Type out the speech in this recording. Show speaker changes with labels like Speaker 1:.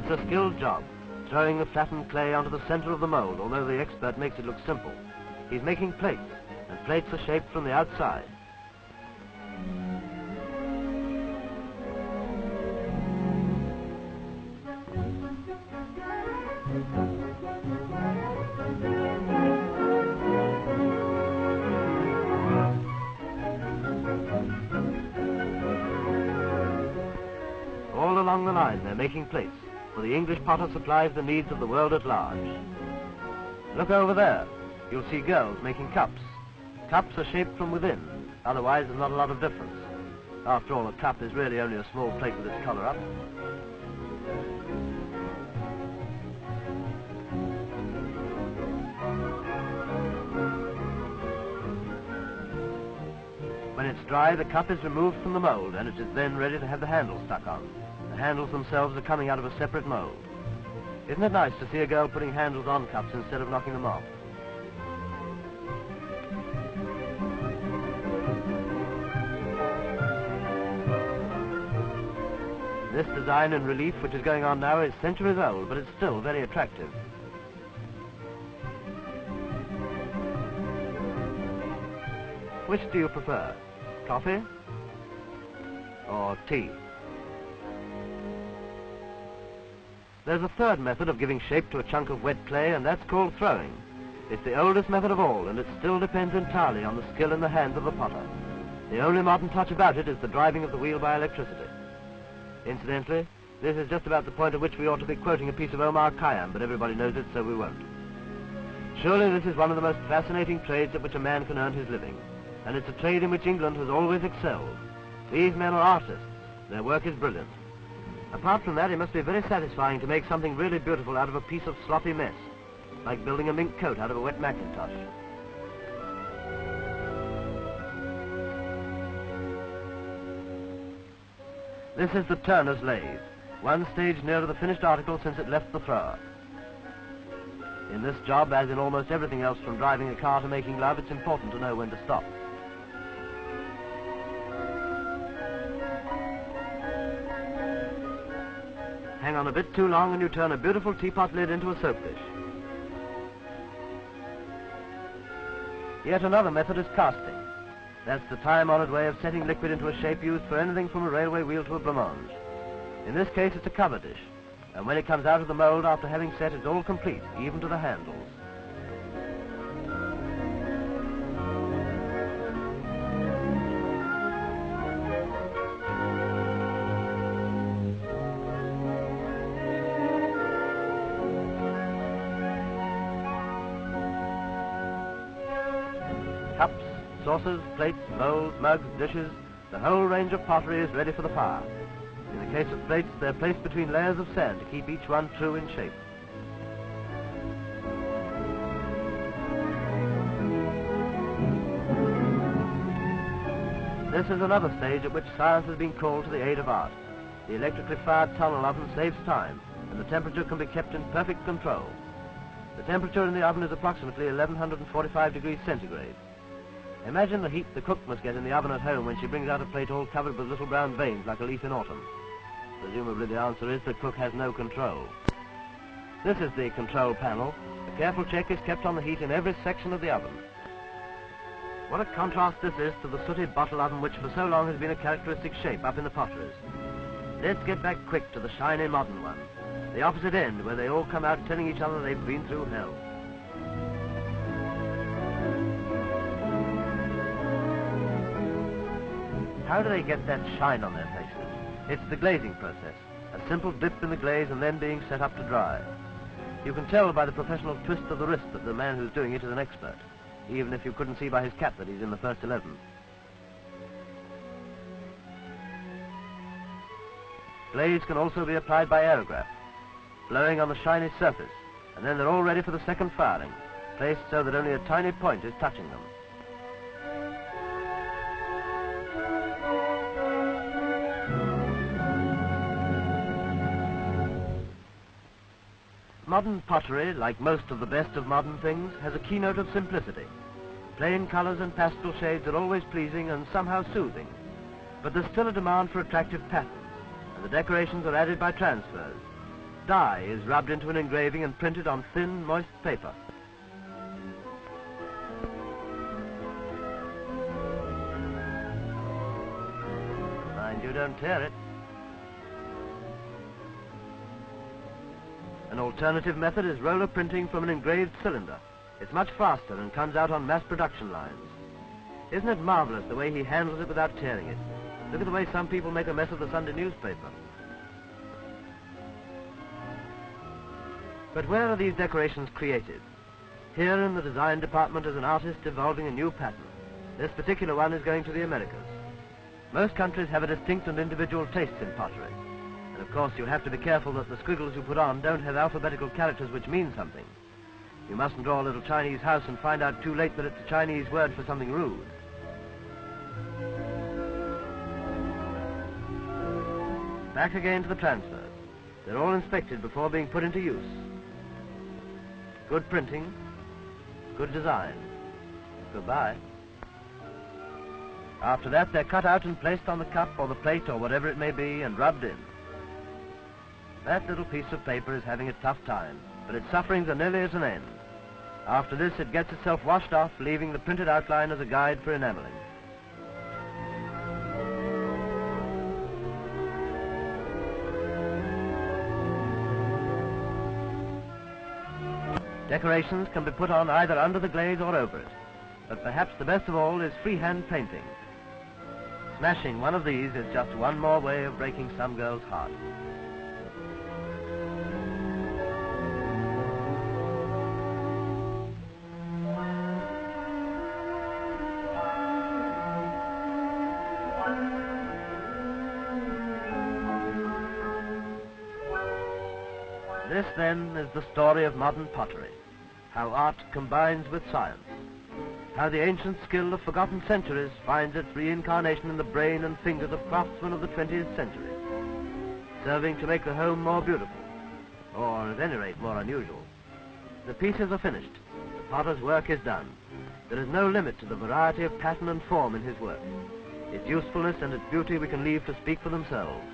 Speaker 1: It's a skilled job, throwing the flattened clay onto the center of the mold, although the expert makes it look simple. He's making plates, and plates are shaped from the outside. All along the line they're making plates, for the English potter supplies the needs of the world at large. Look over there. You'll see girls making cups. Cups are shaped from within, otherwise there's not a lot of difference. After all, a cup is really only a small plate with its color up. When it's dry, the cup is removed from the mold, and it is then ready to have the handle stuck on. The handles themselves are coming out of a separate mold. Isn't it nice to see a girl putting handles on cups instead of knocking them off? This design in relief which is going on now is centuries old, but it's still very attractive. Which do you prefer? Coffee or tea? There's a third method of giving shape to a chunk of wet clay, and that's called throwing. It's the oldest method of all, and it still depends entirely on the skill in the hands of the potter. The only modern touch about it is the driving of the wheel by electricity. Incidentally, this is just about the point at which we ought to be quoting a piece of Omar Khayyam, but everybody knows it, so we won't. Surely this is one of the most fascinating trades at which a man can earn his living, and it's a trade in which England has always excelled. These men are artists. Their work is brilliant. Apart from that, it must be very satisfying to make something really beautiful out of a piece of sloppy mess, like building a mink coat out of a wet mackintosh. This is the turner's lathe, one stage nearer the finished article since it left the thrower. In this job, as in almost everything else from driving a car to making love, it's important to know when to stop. Hang on a bit too long and you turn a beautiful teapot lid into a soap dish. Yet another method is casting. That's the time-honored way of setting liquid into a shape used for anything from a railway wheel to a blancmange. In this case, it's a cover dish, and when it comes out of the mold after having set, it's all complete, even to the handles. Cups, saucers, plates, bowls, mugs, dishes, the whole range of pottery is ready for the fire. In the case of plates, they're placed between layers of sand to keep each one true in shape. This is another stage at which science has been called to the aid of art. The electrically fired tunnel oven saves time, and the temperature can be kept in perfect control. The temperature in the oven is approximately 1145 degrees centigrade. Imagine the heat the cook must get in the oven at home when she brings out a plate all covered with little brown veins like a leaf in autumn. Presumably the answer is the cook has no control. This is the control panel. A careful check is kept on the heat in every section of the oven. What a contrast this is to the sooty bottle oven which for so long has been a characteristic shape up in the potteries. Let's get back quick to the shiny modern one, the opposite end where they all come out telling each other they've been through hell. How do they get that shine on their faces? It's the glazing process, a simple dip in the glaze and then being set up to dry. You can tell by the professional twist of the wrist that the man who's doing it is an expert, even if you couldn't see by his cap that he's in the first 11. Glaze can also be applied by aerograph, blowing on the shiny surface, and then they're all ready for the second firing, placed so that only a tiny point is touching them. Modern pottery, like most of the best of modern things, has a keynote of simplicity. Plain colors and pastel shades are always pleasing and somehow soothing, but there's still a demand for attractive patterns, and the decorations are added by transfers. dye is rubbed into an engraving and printed on thin, moist paper. Mind you don't tear it. An alternative method is roller printing from an engraved cylinder. It's much faster and comes out on mass production lines. Isn't it marvelous the way he handles it without tearing it? Look at the way some people make a mess of the Sunday newspaper. But where are these decorations created? Here in the design department is an artist evolving a new pattern. This particular one is going to the Americas. Most countries have a distinct and individual taste in pottery. And of course you have to be careful that the squiggles you put on don't have alphabetical characters which mean something. You mustn't draw a little Chinese house and find out too late that it's a Chinese word for something rude. Back again to the transfers. They're all inspected before being put into use. Good printing, good design. Goodbye. After that, they're cut out and placed on the cup or the plate or whatever it may be and rubbed in. That little piece of paper is having a tough time, but its sufferings are nearly at an end. After this, it gets itself washed off, leaving the printed outline as a guide for enameling. Decorations can be put on either under the glaze or over it, but perhaps the best of all is freehand painting. Smashing one of these is just one more way of breaking some girl's heart. This, then, is the story of modern pottery, how art combines with science, how the ancient skill of forgotten centuries finds its reincarnation in the brain and fingers of craftsmen of the 20th century, serving to make the home more beautiful, or at any rate more unusual. The pieces are finished, the potter's work is done. There is no limit to the variety of pattern and form in his work. Its usefulness and its beauty we can leave to speak for themselves.